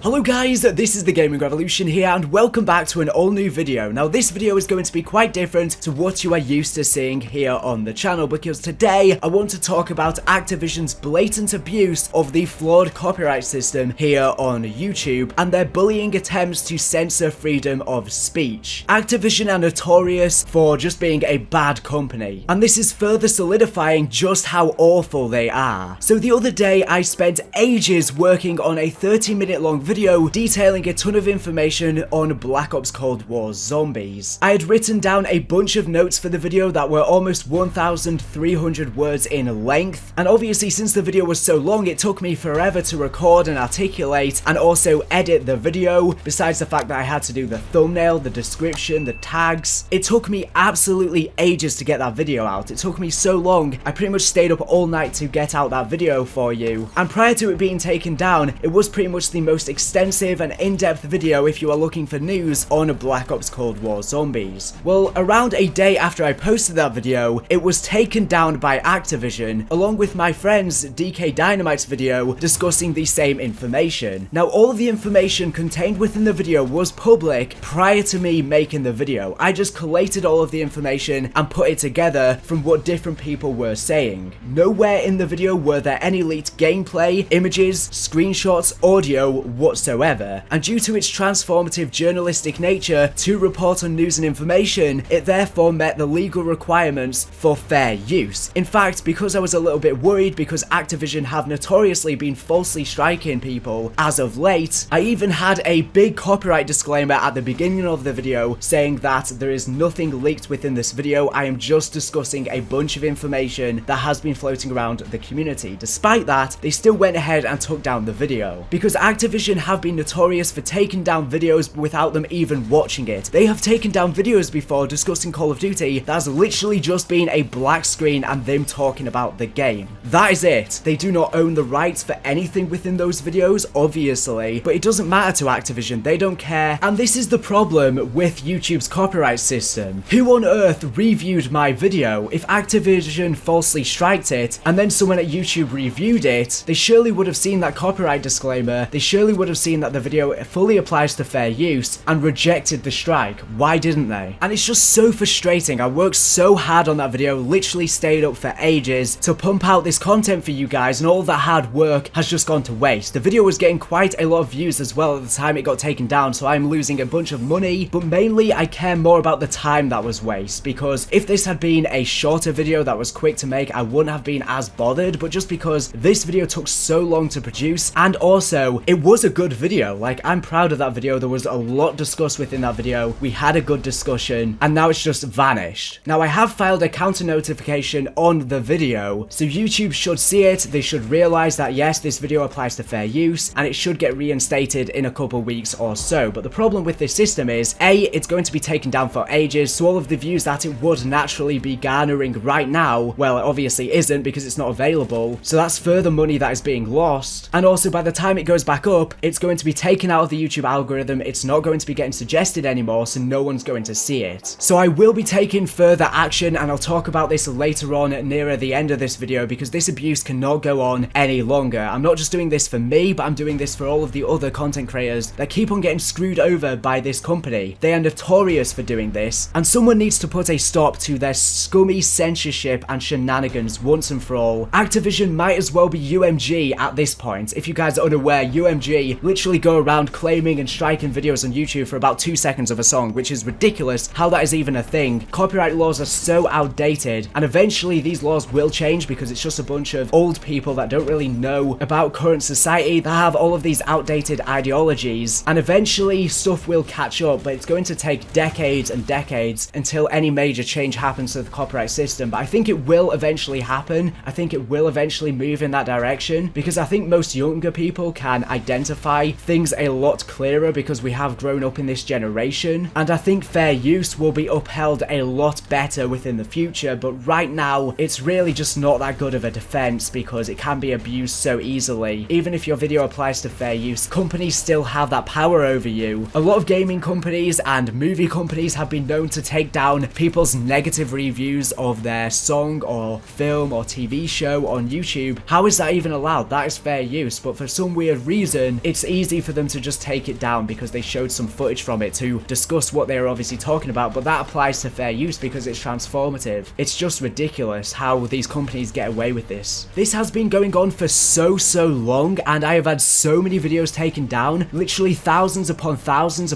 Hello guys, this is the Gaming Revolution here and welcome back to an all new video. Now this video is going to be quite different to what you are used to seeing here on the channel because today I want to talk about Activision's blatant abuse of the flawed copyright system here on YouTube and their bullying attempts to censor freedom of speech. Activision are notorious for just being a bad company, and this is further solidifying just how awful they are. So the other day I spent ages working on a 30-minute long video detailing a ton of information on Black Ops Cold War Zombies. I had written down a bunch of notes for the video that were almost 1,300 words in length, and obviously since the video was so long it took me forever to record and articulate and also edit the video, besides the fact that I had to do the thumbnail, the description, the tags. It took me absolutely ages to get that video out. It took me so long, I pretty much stayed up all night to get out that video for you. And prior to it being taken down, it was pretty much the most extensive and in-depth video if you are looking for news on Black Ops Cold War Zombies. Well, around a day after I posted that video, it was taken down by Activision, along with my friend's DK Dynamite's video discussing the same information. Now, all of the information contained within the video was public prior to me making the video. I just collated all of the information and put it together from what different people were saying. Nowhere in the video were there any leaked gameplay, images, screenshots, audio, whatsoever, and due to its transformative journalistic nature to report on news and information, it therefore met the legal requirements for fair use. In fact, because I was a little bit worried because Activision have notoriously been falsely striking people as of late, I even had a big copyright disclaimer at the beginning of the video saying that there is nothing leaked within this video. I am just discussing a bunch of information that has been floating around the community. Despite that, they still went ahead and took down the video because Activision have been notorious for taking down videos without them even watching it. They have taken down videos before discussing Call of Duty that has literally just been a black screen and them talking about the game. That is it. They do not own the rights for anything within those videos, obviously, but it doesn't matter to Activision. They don't care, and this is the problem with YouTube's copyright system. Who on earth reviewed my video? If Activision falsely striked it and then someone at YouTube reviewed it, they surely would have seen that copyright disclaimer. They surely would have seen that the video fully applies to fair use and rejected the strike. Why didn't they? And it's just so frustrating. I worked so hard on that video, literally stayed up for ages to pump out this content for you guys, and all that hard work has just gone to waste. The video was getting quite a lot of views as well at the time it got taken down, so I'm losing a bunch of money, but mainly I care more about the time that was waste, because if this had been a shorter video that was quick to make, I wouldn't have been as bothered, but just because this video took so long to produce, and also it was a good video. Like, I'm proud of that video. There was a lot discussed within that video. We had a good discussion, and now it's just vanished. Now, I have filed a counter notification on the video, so YouTube should see it. They should realize that yes, this video applies to fair use, and it should get reinstated in a couple weeks or so. But the problem with this system is, A, it's going to be taken down for ages, so all of the views that it would naturally be garnering right now, well, it obviously isn't because it's not available, so that's further money that is being lost. And also, by the time it goes back up, it's going to be taken out of the YouTube algorithm. It's not going to be getting suggested anymore, so no one's going to see it. So I will be taking further action, and I'll talk about this later on nearer the end of this video, because this abuse cannot go on any longer. I'm not just doing this for me, but I'm doing this for all of the other content creators that keep on getting screwed over by this company. They are notorious for doing this, and someone needs to put a stop to their scummy censorship and shenanigans once and for all. Activision might as well be UMG at this point. If you guys are unaware, UMG literally go around claiming and striking videos on YouTube for about 2 seconds of a song, which is ridiculous how that is even a thing. Copyright laws are so outdated, and eventually these laws will change because it's just a bunch of old people that don't really know about current society that have all of these outdated ideologies, and eventually stuff will catch up, but it's going to take decades and decades until any major change happens to the copyright system. But I think it will eventually happen. I think it will eventually move in that direction, because I think most younger people can identify things a lot clearer because we have grown up in this generation, and I think fair use will be upheld a lot better within the future. But right now it's really just not that good of a defense because it can be abused so easily. Even if your video applies to fair use, companies still have that power over you. A lot of gaming companies and movie companies have been known to take down people's negative reviews of their song or film or TV show on YouTube. How is that even allowed? That is fair use, but for some weird reason it it's easy for them to just take it down because they showed some footage from it to discuss what they were obviously talking about, but that applies to fair use because it's transformative. It's just ridiculous how these companies get away with this. This has been going on for so long, and I have had so many videos taken down. Literally thousands upon thousands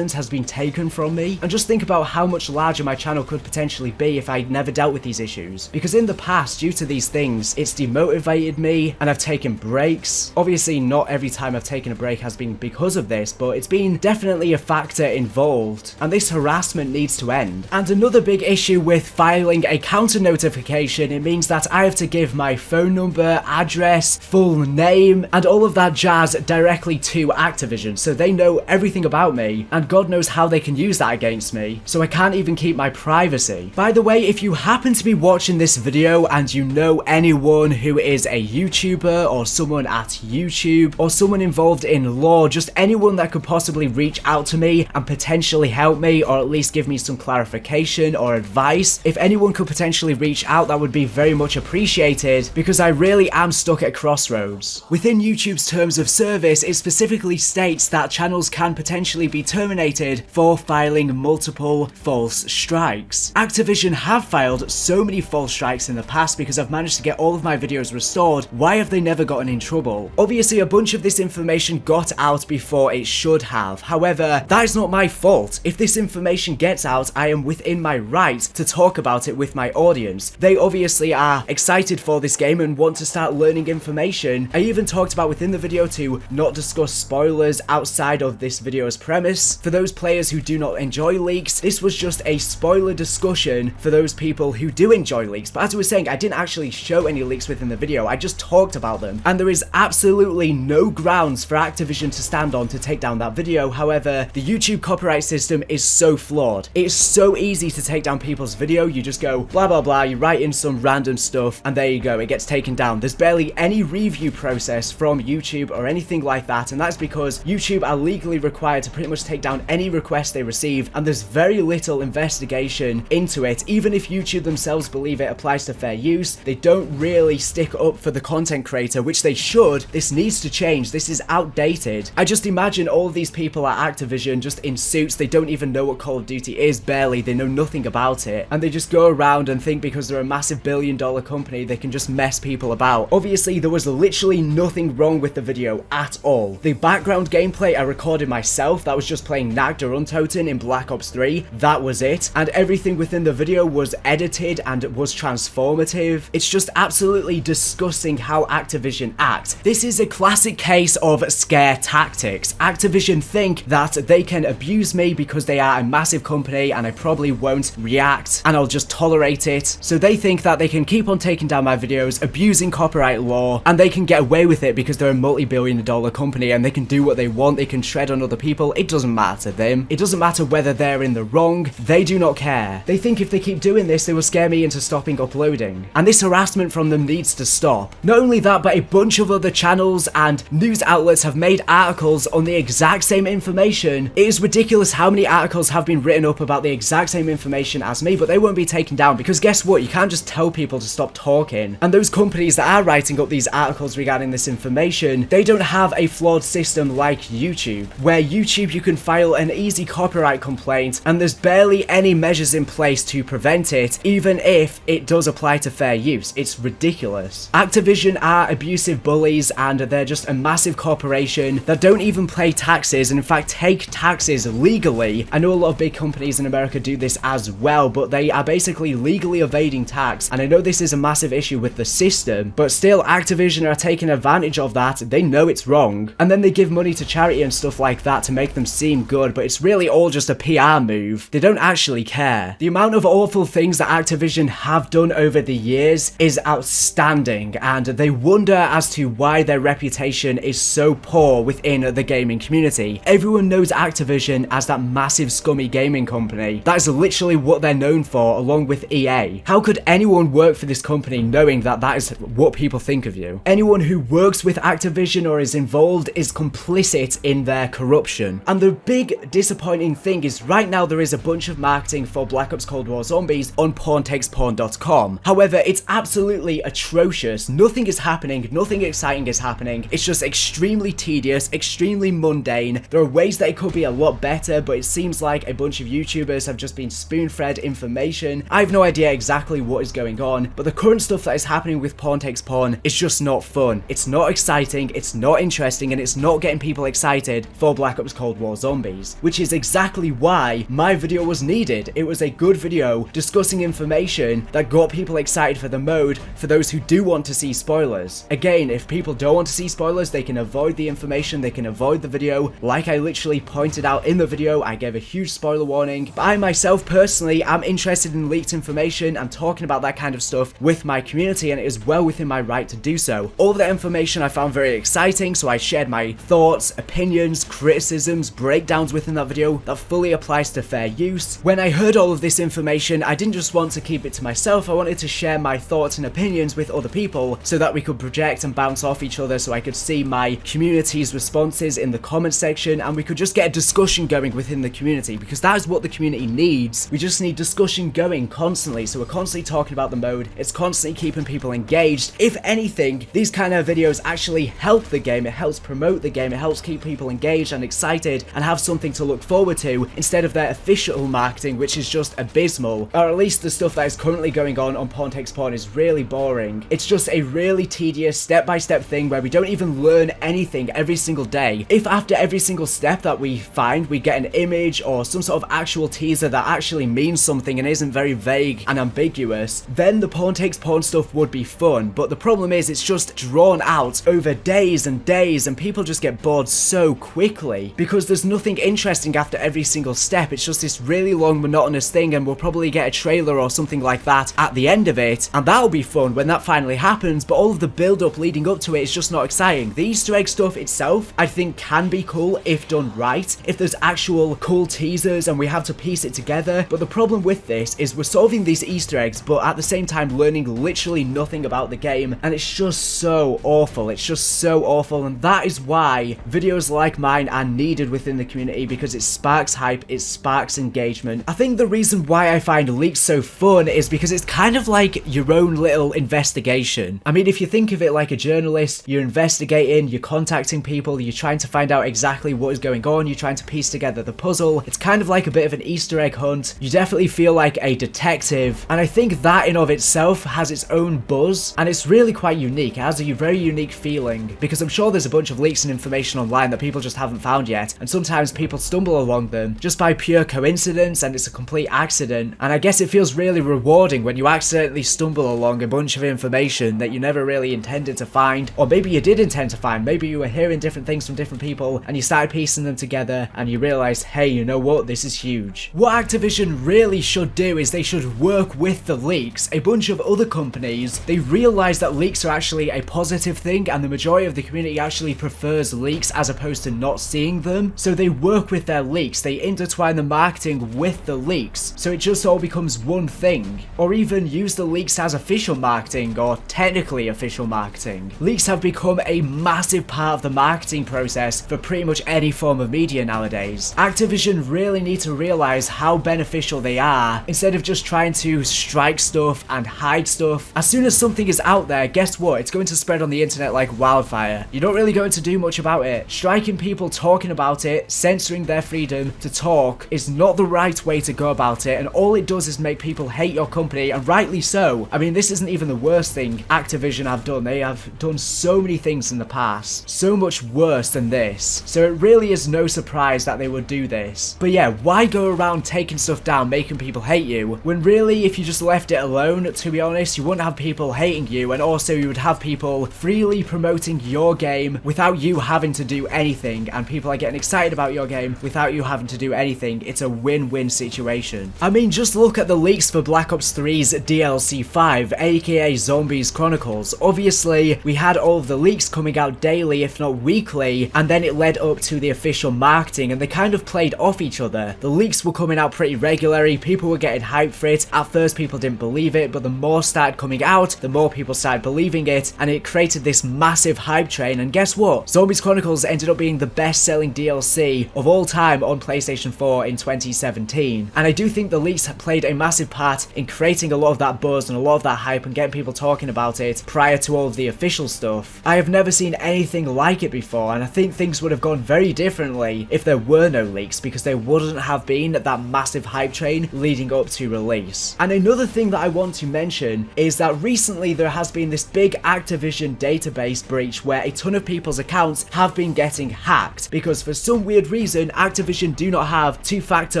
has been taken from me. And just think about how much larger my channel could potentially be if I never dealt with these issues. Because in the past, due to these things, it's demotivated me and I've taken breaks. Obviously, not every time I've taken a break has been because of this, but it's been definitely a factor involved. And this harassment needs to end. And another big issue with filing a counter notification, it means that I have to give my phone number, address, full name, and all of that jazz directly to Activision, so they know everything about me, and God knows how they can use that against me, so I can't even keep my privacy. By the way, if you happen to be watching this video and you know anyone who is a YouTuber or someone at YouTube or someone involved in law, just anyone that could possibly reach out to me and potentially help me or at least give me some clarification or advice, if anyone could potentially reach out, that would be very much appreciated, because I really am stuck at crossroads. Within YouTube's terms of service, it specifically states that channels can potentially be terminated for filing multiple false strikes. Activision have filed so many false strikes in the past because I've managed to get all of my videos restored. Why have they never gotten in trouble? Obviously, a bunch of this information got out before it should have. However, that is not my fault. If this information gets out, I am within my right to talk about it with my audience. They obviously are excited for this game and want to start learning information. I even talked about within the video to not discuss spoilers outside of this video's premise. For those players who do not enjoy leaks, this was just a spoiler discussion for those people who do enjoy leaks. But as I was saying, I didn't actually show any leaks within the video, I just talked about them. And there is absolutely no grounds for Activision to stand on to take down that video. However, the YouTube copyright system is so flawed. It's so easy to take down people's video. You just go blah blah blah, you write in some random stuff, and there you go, it gets taken down. There's barely any review process from YouTube or anything like that, and that's because YouTube are legally required to pretty much take down any request they receive, and there's very little investigation into it. Even if YouTube themselves believe it applies to fair use, they don't really stick up for the content creator, which they should. This needs to change. This is outdated. I just imagine all of these people at Activision just in suits. They don't even know what Call of Duty is, barely. They know nothing about it, and they just go around and think because they're a massive billion-dollar company, they can just mess people about. Obviously, there was literally nothing wrong with the video at all. The background gameplay I recorded myself. That was just playing Nag der Untoten in Black Ops 3. That was it. And everything within the video was edited and was transformative. It's just absolutely disgusting how Activision act. This is a classic case of scare tactics. Activision think that they can abuse me because they are a massive company and I probably won't react and I'll just tolerate it. So they think that they can keep on taking down my videos, abusing copyright law, and they can get away with it because they're a multi-billion-dollar company and they can do what they want. They can tread on other people. It doesn't matter to them. It doesn't matter whether they're in the wrong. They do not care. They think if they keep doing this, they will scare me into stopping uploading. And this harassment from them needs to stop. Not only that, but a bunch of other channels and news outlets have made articles on the exact same information. It is ridiculous how many articles have been written up about the exact same information as me, but they won't be taken down because guess what? You can't just tell people to stop talking. And those companies that are writing up these articles regarding this information, they don't have a flawed system like YouTube, where YouTube you can file an easy copyright complaint and there's barely any measures in place to prevent it, even if it does apply to fair use. It's ridiculous. Activision are abusive bullies and they're just a massive corporation that don't even pay taxes and in fact take taxes legally. I know a lot of big companies in America do this as well, but they are basically legally evading tax, and I know this is a massive issue with the system, but still Activision are taking advantage of that. They know it's wrong, and then they give money to charity and stuff like that to make them seem good, but it's really all just a PR move. They don't actually care. The amount of awful things that Activision have done over the years is outstanding, and they wonder as to why their reputation is so poor within the gaming community. Everyone knows Activision as that massive scummy gaming company. That is literally what they're known for, along with EA. How could anyone work for this company knowing that that is what people think of you? Anyone who works with Activision or is involved is complicit in their corruption. And the big disappointing thing is right now there is a bunch of marketing for Black Ops Cold War Zombies on porntakesporn.com. However, it's absolutely atrocious. Nothing is happening, nothing exciting is happening. It's just extremely extremely tedious, extremely mundane. There are ways that it could be a lot better, but it seems like a bunch of YouTubers have just been spoon-fed information. I have no idea exactly what is going on, but the current stuff that is happening with Pawn Takes Pawn is just not fun. It's not exciting, it's not interesting, and it's not getting people excited for Black Ops Cold War Zombies, which is exactly why my video was needed. It was a good video discussing information that got people excited for the mode for those who do want to see spoilers. Again, if people don't want to see spoilers, they can avoid the information, they can avoid the video. Like I literally pointed out in the video, I gave a huge spoiler warning, but I myself personally am interested in leaked information and talking about that kind of stuff with my community, and it is well within my right to do so. All of that information I found very exciting, so I shared my thoughts, opinions, criticisms, breakdowns within that video that fully applies to fair use. When I heard all of this information, I didn't just want to keep it to myself, I wanted to share my thoughts and opinions with other people so that we could project and bounce off each other, so I could see my community's responses in the comment section and we could just get a discussion going within the community, because that is what the community needs. We just need discussion going constantly, so we're constantly talking about the mode, it's constantly keeping people engaged. If anything, these kind of videos actually help the game, it helps promote the game, it helps keep people engaged and excited and have something to look forward to instead of their official marketing, which is just abysmal. Or at least the stuff that is currently going on Pawn Takes Pawn is really boring. It's just a really tedious step-by-step thing where we don't even learn anything every single day. If after every single step that we find we get an image or some sort of actual teaser that actually means something and isn't very vague and ambiguous, then the Pawn Takes Pawn stuff would be fun. But the problem is it's just drawn out over days and days and people just get bored so quickly because there's nothing interesting after every single step. It's just this really long monotonous thing, and we'll probably get a trailer or something like that at the end of it, and that'll be fun when that finally happens, but all of the build up leading up to it is just not exciting. The Easter egg stuff itself I think can be cool if done right, if there's actual cool teasers and we have to piece it together, but the problem with this is we're solving these Easter eggs but at the same time learning literally nothing about the game, and it's just so awful. It's just so awful, and that is why videos like mine are needed within the community, because it sparks hype, it sparks engagement. I think the reason why I find leaks so fun is because it's kind of like your own little investigation. I mean, if you think of it like a journalist, you're investigating, you're contacting people, you're trying to find out exactly what is going on, you're trying to piece together the puzzle. It's kind of like a bit of an Easter egg hunt. You definitely feel like a detective, and I think that in of itself has its own buzz, and it's really quite unique. It has a very unique feeling, because I'm sure there's a bunch of leaks and information online that people just haven't found yet, and sometimes people stumble along them just by pure coincidence and it's a complete accident, and I guess it feels really rewarding when you accidentally stumble along a bunch of information that you never really intended to find, or maybe you did intend to find. Maybe you were hearing different things from different people and you started piecing them together and you realized, hey, you know what, this is huge. What Activision really should do is they should work with the leaks. A bunch of other companies, they realize that leaks are actually a positive thing, and the majority of the community actually prefers leaks as opposed to not seeing them, so they work with their leaks, they intertwine the marketing with the leaks, so it just all becomes one thing, or even use the leaks as official marketing, or technically official marketing. Leaks have become a massive part of the marketing process for pretty much any form of media nowadays. Activision really need to realize how beneficial they are, instead of just trying to strike stuff and hide stuff. As soon as something is out there, guess what? It's going to spread on the internet like wildfire. You're not really going to do much about it. Striking people talking about it, censoring their freedom to talk, is not the right way to go about it, and all it does is make people hate your company, and rightly so. I mean, this isn't even the worst thing Activision have done. They have done so many things in the past, so much worse than this, so it really is no surprise that they would do this. But yeah, why go around taking stuff down, making people hate you, when really if you just left it alone, to be honest, you wouldn't have people hating you, and also you would have people freely promoting your game without you having to do anything, and people are getting excited about your game without you having to do anything. It's a win-win situation. I mean, just look at the leaks for Black Ops 3's DLC 5, aka Zombies Chronicles. Obviously, we had all of the leaks coming out daily, if not weekly, and then it led up to the official marketing, and they kind of played off each other. The leaks were coming out pretty regularly, people were getting hyped for it. At first, people didn't believe it, but the more started coming out, the more people started believing it, and it created this massive hype train, and guess what? Zombies Chronicles ended up being the best-selling DLC of all time on PlayStation 4 in 2017, and I do think the leaks have played a massive part in creating a lot of that buzz and a lot of that hype and getting people talking about it prior to all of the official stuff. I have never seen any anything like it before, and I think things would have gone very differently if there were no leaks, because there wouldn't have been that massive hype train leading up to release. And another thing that I want to mention is that recently there has been this big Activision database breach where a ton of people's accounts have been getting hacked, because for some weird reason Activision do not have two-factor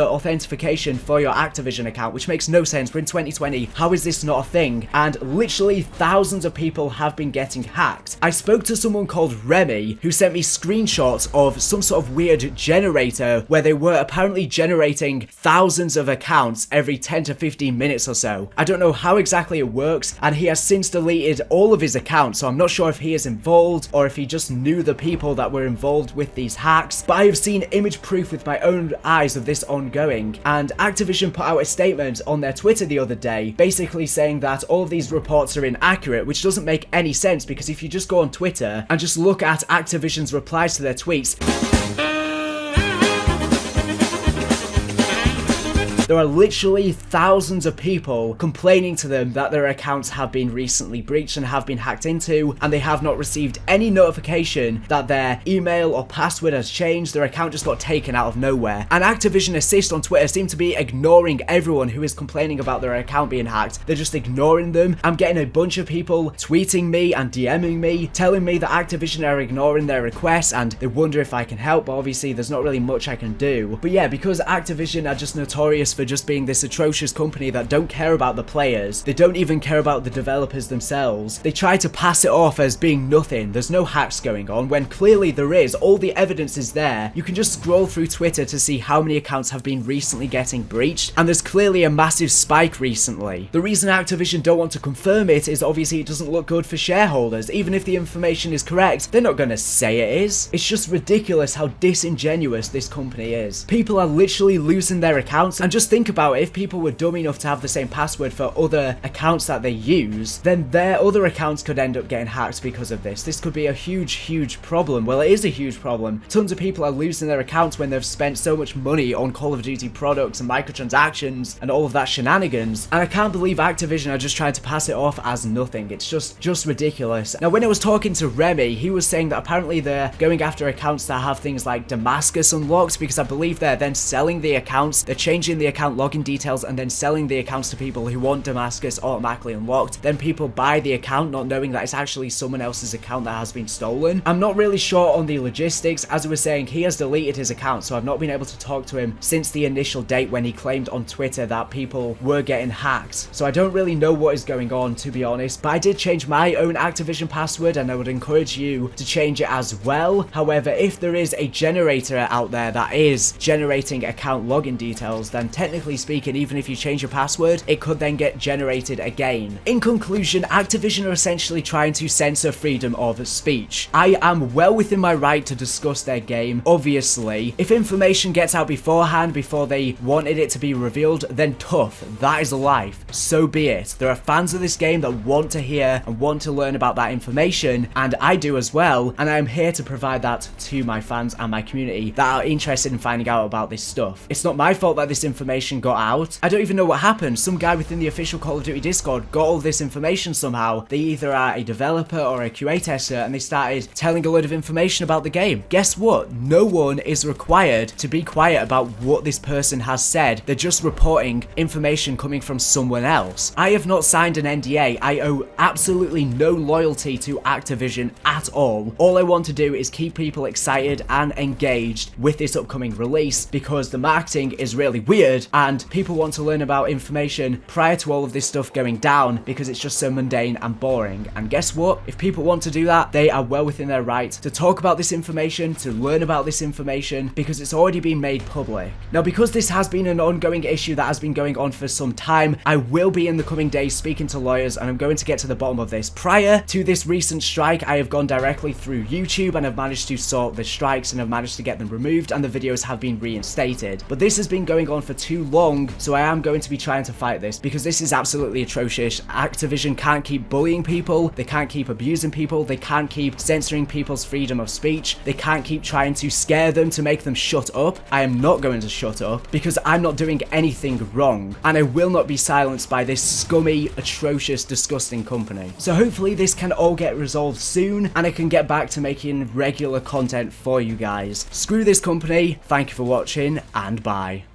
authentication for your Activision account, which makes no sense. We're in 2020, how is this not a thing? And literally thousands of people have been getting hacked. I spoke to someone called Remy who sent me screenshots of some sort of weird generator where they were apparently generating thousands of accounts every 10 to 15 minutes or so. I don't know how exactly it works, and he has since deleted all of his accounts, so I'm not sure if he is involved or if he just knew the people that were involved with these hacks, but I have seen image proof with my own eyes of this ongoing. And Activision put out a statement on their Twitter the other day basically saying that all of these reports are inaccurate, which doesn't make any sense, because if you just go on Twitter and just look at Activision's replies to their tweets, there are literally thousands of people complaining to them that their accounts have been recently breached and have been hacked into, and they have not received any notification that their email or password has changed. Their account just got taken out of nowhere. And Activision Assist on Twitter seem to be ignoring everyone who is complaining about their account being hacked. They're just ignoring them. I'm getting a bunch of people tweeting me and DMing me, telling me that Activision are ignoring their requests and they wonder if I can help, but obviously there's not really much I can do. But yeah, because Activision are just notorious for just being this atrocious company that don't care about the players, they don't even care about the developers themselves, they try to pass it off as being nothing. There's no hacks going on, when clearly there is. All the evidence is there. You can just scroll through Twitter to see how many accounts have been recently getting breached, and there's clearly a massive spike recently. The reason Activision don't want to confirm it is obviously it doesn't look good for shareholders. Even if the information is correct, they're not going to say it is. It's just ridiculous how disingenuous this company is. People are literally losing their accounts, and just think about it, if people were dumb enough to have the same password for other accounts that they use, then their other accounts could end up getting hacked because of this. This could be a huge problem. Well, it is a huge problem. Tons of people are losing their accounts when they've spent so much money on Call of Duty products and microtransactions and all of that shenanigans, and I can't believe Activision are just trying to pass it off as nothing. It's just ridiculous. Now, when I was talking to Remy, he was saying that apparently they're going after accounts that have things like Damascus unlocked, because I believe they're then selling the accounts, they're changing the account login details and then selling the accounts to people who want Damascus automatically unlocked. Then people buy the account not knowing that it's actually someone else's account that has been stolen. I'm not really sure on the logistics. As I was saying, he has deleted his account, so I've not been able to talk to him since the initial date when he claimed on Twitter that people were getting hacked. So I don't really know what is going on, to be honest, but I did change my own Activision password and I would encourage you to change it as well. However, if there is a generator out there that is generating account login details, then technically speaking, even if you change your password, it could then get generated again. In conclusion, Activision are essentially trying to censor freedom of speech. I am well within my right to discuss their game, obviously. If information gets out beforehand, before they wanted it to be revealed, then tough, that is life, so be it. There are fans of this game that want to hear and want to learn about that information, and I do as well, and I am here to provide that to my fans and my community that are interested in finding out about this stuff. It's not my fault that this information got out. I don't even know what happened. Some guy within the official Call of Duty Discord got all this information somehow. They either are a developer or a QA tester, and they started telling a load of information about the game. Guess what? No one is required to be quiet about what this person has said. They're just reporting information coming from someone else. I have not signed an NDA. I owe absolutely no loyalty to Activision at all. All I want to do is keep people excited and engaged with this upcoming release, because the marketing is really weird and people want to learn about information prior to all of this stuff going down, because it's just so mundane and boring. And guess what? If people want to do that, they are well within their right to talk about this information, to learn about this information, because it's already been made public. Now, because this has been an ongoing issue that has been going on for some time, I will be in the coming days speaking to lawyers, and I'm going to get to the bottom of this. Prior to this recent strike, I have gone directly through YouTube and have managed to sort the strikes and have managed to get them removed, and the videos have been reinstated. But this has been going on for too long, so I am going to be trying to fight this because this is absolutely atrocious. Activision can't keep bullying people, they can't keep abusing people, they can't keep censoring people's freedom of speech, they can't keep trying to scare them to make them shut up. I am not going to shut up because I'm not doing anything wrong, and I will not be silenced by this scummy, atrocious, disgusting company. So hopefully this can all get resolved soon and I can get back to making regular content for you guys. Screw this company, thank you for watching, and bye.